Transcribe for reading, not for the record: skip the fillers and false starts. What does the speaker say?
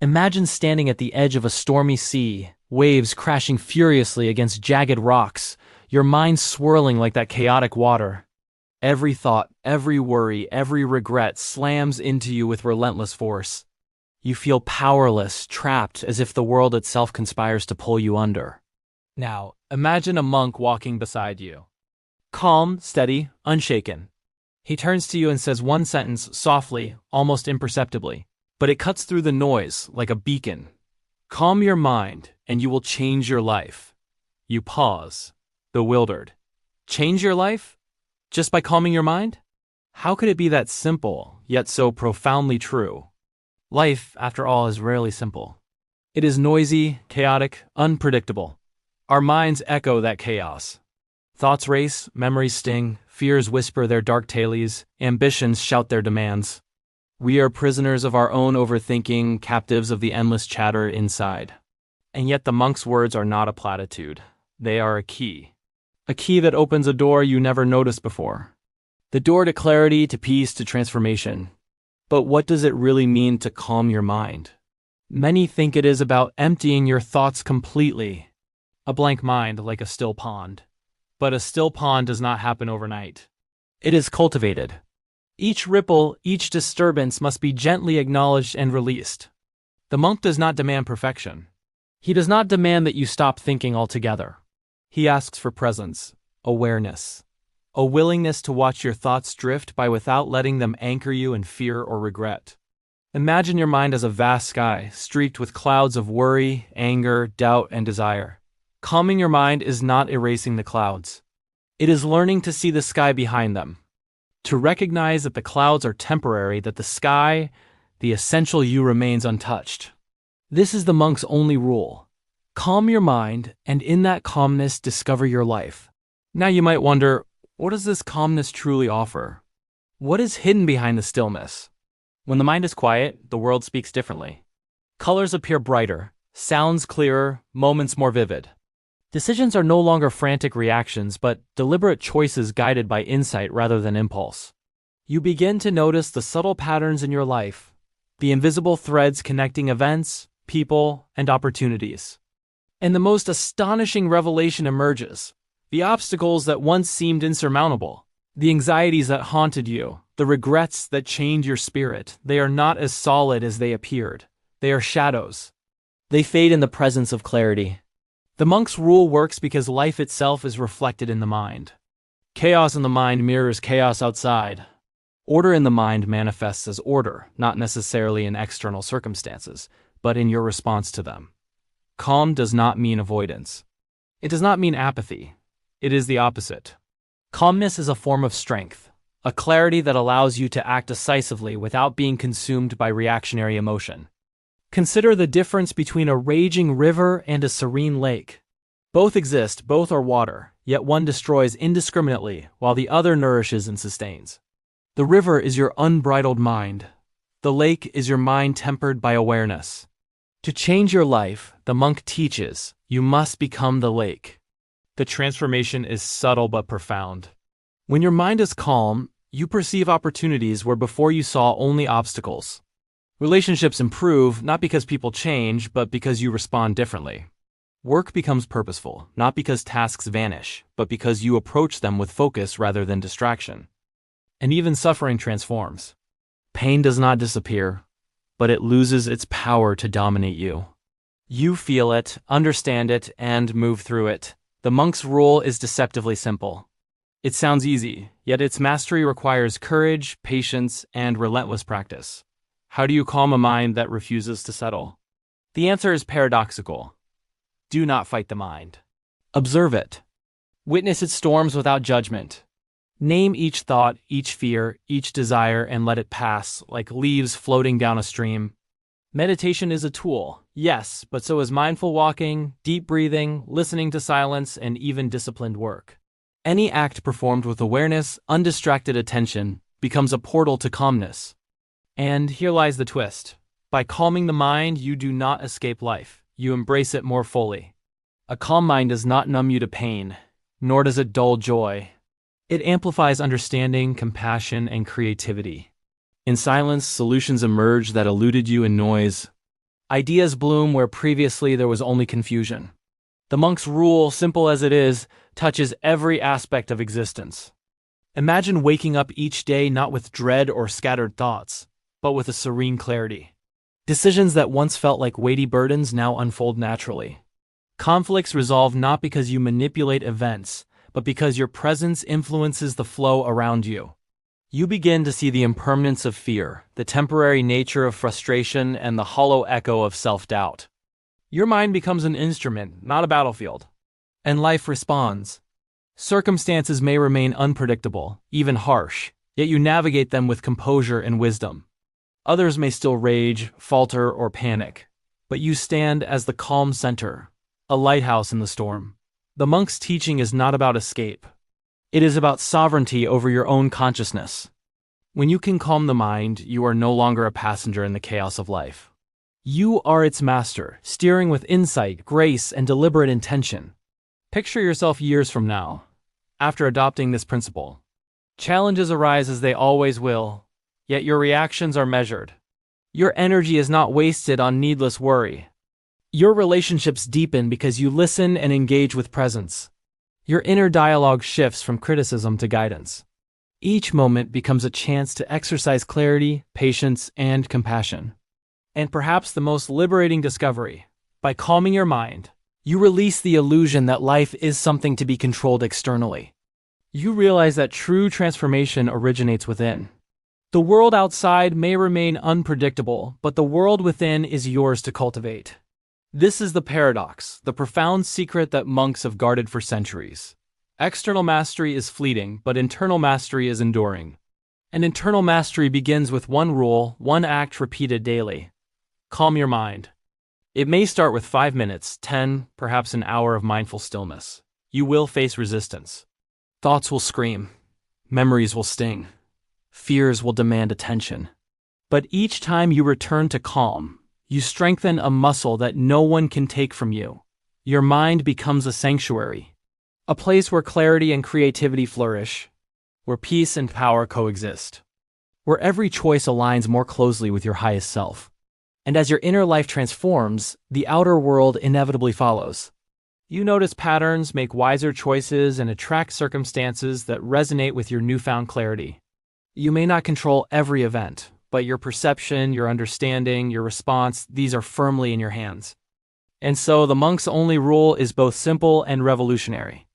Imagine standing at the edge of a stormy sea, waves crashing furiously against jagged rocks, your mind swirling like that chaotic water. Every thought, every worry, every regret slams into you with relentless force. You feel powerless, trapped, as if the world itself conspires to pull you under. Now, imagine a monk walking beside you. Calm, steady, unshaken. He turns to you and says one sentence softly, almost imperceptibly, but it cuts through the noise like a beacon. Calm your mind, and you will change your life. You pause, bewildered. Change your life? Just by calming your mind? How could it be that simple, yet so profoundly true? Life, after all, is rarely simple. It is noisy, chaotic, unpredictable. Our minds echo that chaos. Thoughts race, memories sting, fears whisper their dark tales, ambitions shout their demands. We are prisoners of our own overthinking, captives of the endless chatter inside. And yet the monk's words are not a platitude. They are a key. A key that opens a door you never noticed before. The door to clarity, to peace, to transformation. But what does it really mean to calm your mind? Many think it is about emptying your thoughts completely. A blank mind like a still pond. But a still pond does not happen overnight. It is cultivated. Each ripple, each disturbance must be gently acknowledged and released. The monk does not demand perfection. He does not demand that you stop thinking altogether. He asks for presence, awareness, a willingness to watch your thoughts drift by without letting them anchor you in fear or regret. Imagine your mind as a vast sky, streaked with clouds of worry, anger, doubt, and desire. Calming your mind is not erasing the clouds. It is learning to see the sky behind them. To recognize that the clouds are temporary, that the sky, the essential you, remains untouched. This is the monk's only rule. Calm your mind, and in that calmness discover your life. Now you might wonder, what does this calmness truly offer? What is hidden behind the stillness? When the mind is quiet, the world speaks differently. Colors appear brighter, sounds clearer, moments more vivid. Decisions are no longer frantic reactions, but deliberate choices guided by insight rather than impulse. You begin to notice the subtle patterns in your life, the invisible threads connecting events, people, and opportunities. And the most astonishing revelation emerges. The obstacles that once seemed insurmountable, the anxieties that haunted you, the regrets that chained your spirit, they are not as solid as they appeared. They are shadows. They fade in the presence of clarity. The monk's rule works because life itself is reflected in the mind. Chaos in the mind mirrors chaos outside. Order in the mind manifests as order, not necessarily in external circumstances, but in your response to them. Calm does not mean avoidance. It does not mean apathy. It is the opposite. Calmness is a form of strength, a clarity that allows you to act decisively without being consumed by reactionary emotion. Consider the difference between a raging river and a serene lake. Both exist, both are water, yet one destroys indiscriminately while the other nourishes and sustains. The river is your unbridled mind. The lake is your mind tempered by awareness. To change your life, the monk teaches, you must become the lake. The transformation is subtle but profound. When your mind is calm, you perceive opportunities where before you saw only obstacles. Relationships improve not because people change, but because you respond differently. Work becomes purposeful, not because tasks vanish, but because you approach them with focus rather than distraction. And even suffering transforms. Pain does not disappear, but it loses its power to dominate you. You feel it, understand it, and move through it. The monk's rule is deceptively simple. It sounds easy, yet its mastery requires courage, patience, and relentless practice. How do you calm a mind that refuses to settle? The answer is paradoxical. Do not fight the mind. Observe it. Witness its storms without judgment. Name each thought, each fear, each desire, and let it pass, like leaves floating down a stream. Meditation is a tool, yes, but so is mindful walking, deep breathing, listening to silence, and even disciplined work. Any act performed with awareness, undistracted attention, becomes a portal to calmness. And here lies the twist. By calming the mind, you do not escape life. You embrace it more fully. A calm mind does not numb you to pain, nor does it dull joy. It amplifies understanding, compassion, and creativity. In silence, solutions emerge that eluded you in noise. Ideas bloom where previously there was only confusion. The monk's rule, simple as it is, touches every aspect of existence. Imagine waking up each day not with dread or scattered thoughts, but with a serene clarity. Decisions that once felt like weighty burdens now unfold naturally. Conflicts resolve not because you manipulate events, but because your presence influences the flow around you. You begin to see the impermanence of fear, the temporary nature of frustration, and the hollow echo of self-doubt. Your mind becomes an instrument, not a battlefield. And life responds. Circumstances may remain unpredictable, even harsh, yet you navigate them with composure and wisdom. Others may still rage, falter, or panic, but you stand as the calm center, a lighthouse in the storm. The monk's teaching is not about escape. It is about sovereignty over your own consciousness. When you can calm the mind, you are no longer a passenger in the chaos of life. You are its master, steering with insight, grace, and deliberate intention. Picture yourself years from now, after adopting this principle. Challenges arise as they always will, yet your reactions are measured. Your energy is not wasted on needless worry. Your relationships deepen because you listen and engage with presence. Your inner dialogue shifts from criticism to guidance. Each moment becomes a chance to exercise clarity, patience, and compassion. And perhaps the most liberating discovery, by calming your mind, you release the illusion that life is something to be controlled externally. You realize that true transformation originates within. The world outside may remain unpredictable, but the world within is yours to cultivate. This is the paradox, the profound secret that monks have guarded for centuries. External mastery is fleeting, but internal mastery is enduring. And internal mastery begins with one rule, one act repeated daily. Calm your mind. It may start with 5 minutes, 10, perhaps an hour of mindful stillness. You will face resistance. Thoughts will scream. Memories will sting. Fears will demand attention. But each time you return to calm, you strengthen a muscle that no one can take from you. Your mind becomes a sanctuary, a place where clarity and creativity flourish, where peace and power coexist, where every choice aligns more closely with your highest self. And as your inner life transforms, the outer world inevitably follows. You notice patterns, make wiser choices, and attract circumstances that resonate with your newfound clarity. You may not control every event, but your perception, your understanding, your response, these are firmly in your hands. And so the monk's only rule is both simple and revolutionary.